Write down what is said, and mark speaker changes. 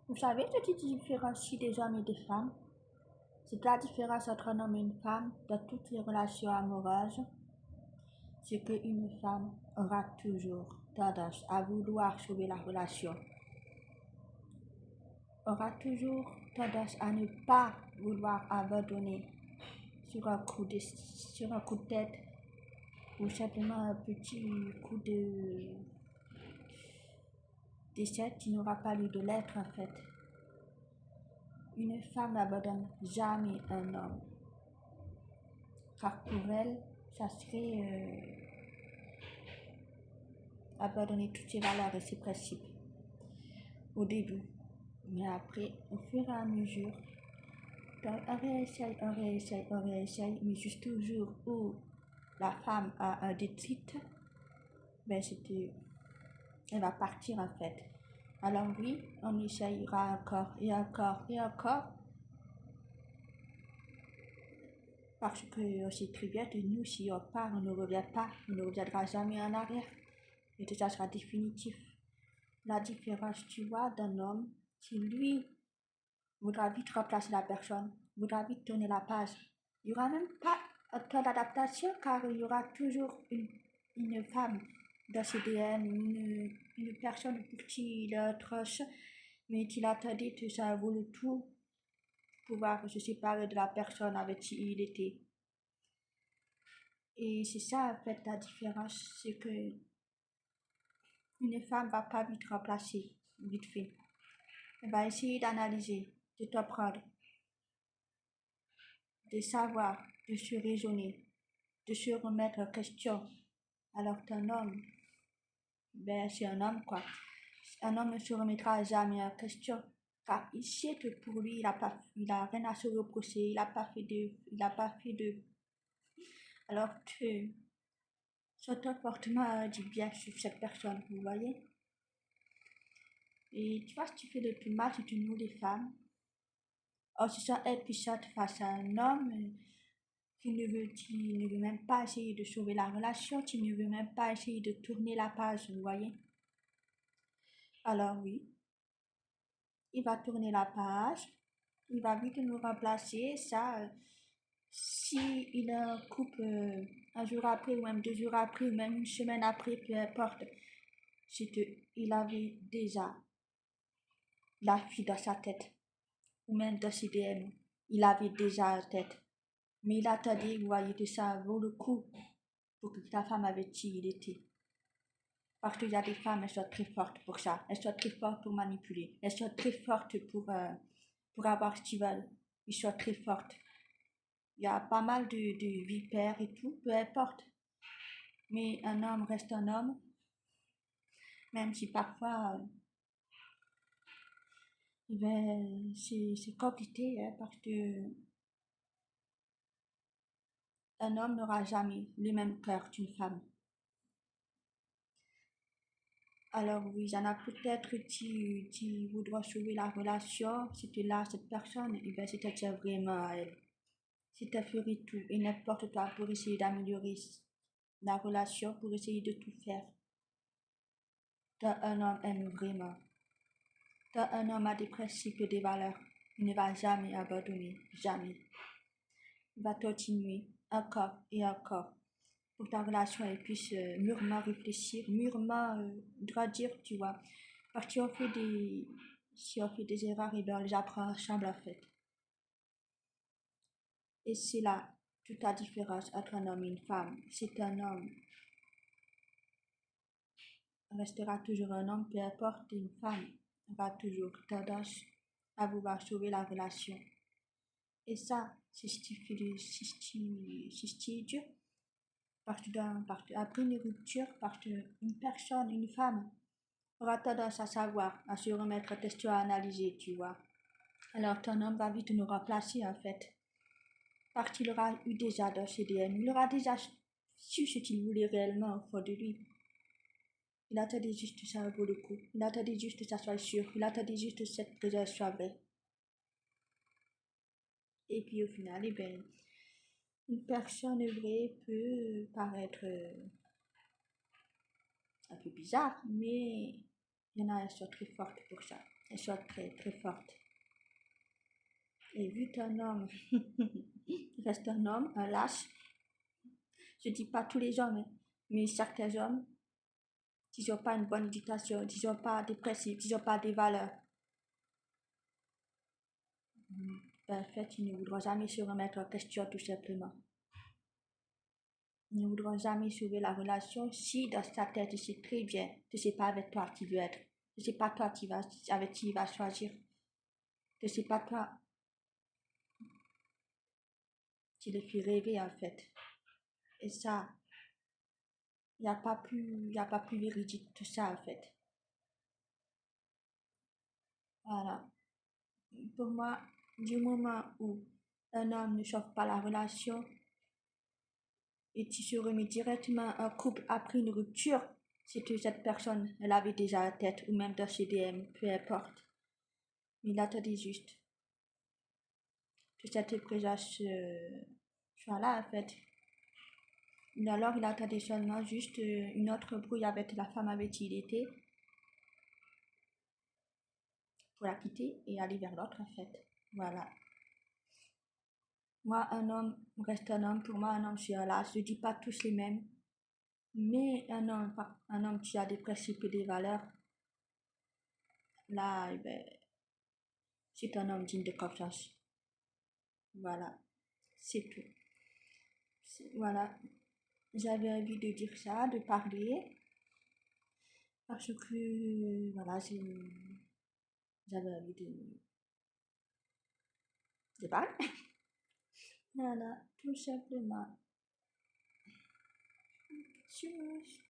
Speaker 1: Vous savez ce qui différencie des hommes et des femmes? C'est la différence entre un homme et une femme dans toutes les relations amoureuses. C'est qu'une femme aura toujours tendance à vouloir sauver la relation, aura toujours tendance à ne pas vouloir abandonner sur un coup de tête ou simplement un petit coup de décès qui n'aura pas lieu de l'être en fait. Une femme n'abandonne jamais un homme, car pour elle, ça serait abandonner toutes ses valeurs et ses principes au début. Mais après, au fur et à mesure, on réessaye, mais juste au jour où la femme a un déclic, ben elle va partir en fait. Alors oui, on essayera encore et encore et encore, parce que c'est très bien que nous, si on part, on ne revient pas, on ne reviendra jamais en arrière, et que ça sera définitif. La différence, tu vois, d'un homme qui, lui, voudra vite remplacer la personne, voudra vite tourner la page. Il n'y aura même pas un temps d'adaptation car il y aura toujours une femme dans ses DM, une personne pour qui il est atroce, mais qu'il attendait que ça vaut le tout pour pouvoir se séparer de la personne avec qui il était. Et c'est ça en fait la différence, c'est que une femme va pas vite remplacer, vite fait. Elle va essayer d'analyser, de t'apprendre, de savoir, de se raisonner, de se remettre en question. Alors qu'un homme, ben c'est un homme quoi. Un homme ne se remettra jamais en question. Car il sait que pour lui, il a rien à se reprocher, il a pas fait de. Alors que son comportement dit bien sur cette personne, vous voyez. Et tu vois, si tu fais le plus mal, si tu nous les femmes, on se sent impuissante face à un homme qui ne veut même pas essayer de sauver la relation, qui ne veut même pas essayer de tourner la page, vous voyez. Alors oui, il va tourner la page, il va vite nous remplacer, ça, si il a un couple un jour après, ou même 2 jours après, ou même une semaine après, peu importe, c'est qu'il avait déjà la fille dans sa tête, ou même dans ses DM, il avait déjà en tête. Mais il attendait, vous voyez, que ça vaut le coup pour que la femme avec qui il était. Parce qu'il y a des femmes, elles sont très fortes pour ça. Elles sont très fortes pour manipuler. Elles sont très fortes pour avoir ce qu'ils veulent. Ils sont très fortes. Il y a pas mal de vipères et tout, peu importe. Mais un homme reste un homme, même si parfois, ben, c'est compliqué, hein, parce que un homme n'aura jamais le même cœur qu'une femme. Alors oui, il y en a peut-être qui voudront sauver la relation, c'était là, cette personne, et ben c'était vraiment à elle. Si tu ferais tout et n'importe quoi pour essayer d'améliorer la relation, pour essayer de tout faire, quand un homme aime vraiment, quand un homme a des principes et des valeurs, il ne va jamais abandonner, jamais. Il va continuer encore et encore pour que ta relation elle puisse mûrement réfléchir, mûrement grandir, tu vois. Parce que si on fait des erreurs, et bien on les apprend ensemble en fait. Et c'est là toute la différence entre un homme et une femme. C'est un homme restera toujours un homme, peu importe, une femme va toujours tendance à vouloir sauver la relation. Et ça, c'est ce qui est dur. Parce que après une rupture, parce qu'une personne, une femme, aura tendance à savoir, à se remettre en question, à analyser, tu vois. Alors ton homme va vite nous remplacer en fait. Parce qu'il aura eu déjà dans ses DM, il aura déjà su ce qu'il voulait réellement au fond de lui. Il attendait juste que ça vaut le coup. Il attendait juste que ça soit sûr. Il attendait juste que cette présence soit vraie. Et puis au final, eh ben, une personne vraie peut paraître un peu bizarre, mais il y en a qui sont très fortes pour ça. Elles sont très, très fortes. Et vu qu'un homme reste un homme, un lâche, je dis pas tous les hommes, mais certains hommes, s'ils n'ont pas une bonne éducation, s'ils n'ont pas des principes, s'ils n'ont pas des valeurs, ben, en fait, ils ne voudront jamais se remettre en question tout simplement. Ils ne voudront jamais sauver la relation si dans sa tête, il sait très bien que c'est pas avec toi qu'il veut être. Que c'est pas toi avec qui il va choisir. Que c'est pas toi qui le fait rêver en fait. Et ça, y a pas plus véridique que ça en fait. Voilà. Pour moi, du moment où un homme ne chauffe pas la relation et qui se remet directement un couple après une rupture, c'est que cette personne, elle avait déjà la tête ou même dans ses DM, peu importe. Il attendait juste que cette présence soit là en fait. Et alors il attendait seulement juste une autre brouille avec la femme avec qui il était pour la quitter et aller vers l'autre en fait. Voilà. Moi, un homme reste un homme. Pour moi, un homme, c'est un lâche. Je ne dis pas tous les mêmes. Mais un homme qui a des principes et des valeurs, là, eh ben, c'est un homme digne de confiance. Voilà. C'est tout. Voilà. J'avais envie de dire ça, de parler. Parce que, voilà, j'avais envie de parler. Voilà. Tout simplement. Tchuss.